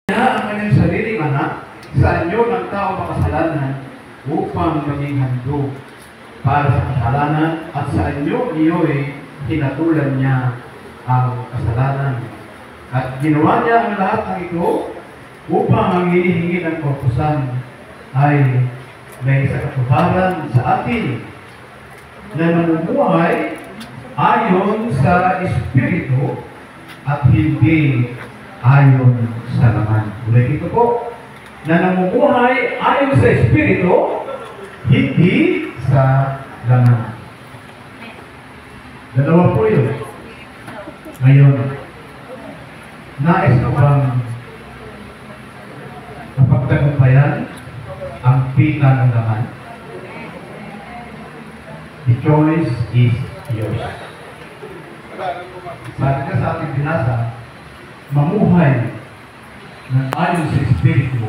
Ang kanyang sariling anak sa anyo ng tao makasalanan upang maging handog para sa kasalanan at sa anyo niyo'y hinatulan niya ang kasalanan. At ginawa niya ang lahat ng ito upang ang hinihingi ng kautusan ay may sakatuparan sa atin na namumuhay ayon sa Espiritu at hindi ayon sa laman. Ulit ito po, na namumuhay ayon sa Espiritu, hindi sa laman. Dalawa po yun. Ngayon, nais ko bang mapagtagumpayan ang pita ng laman? The choice is yours. Sabi ka sa ating binasa, mamuhay ng ayon sa Espiritu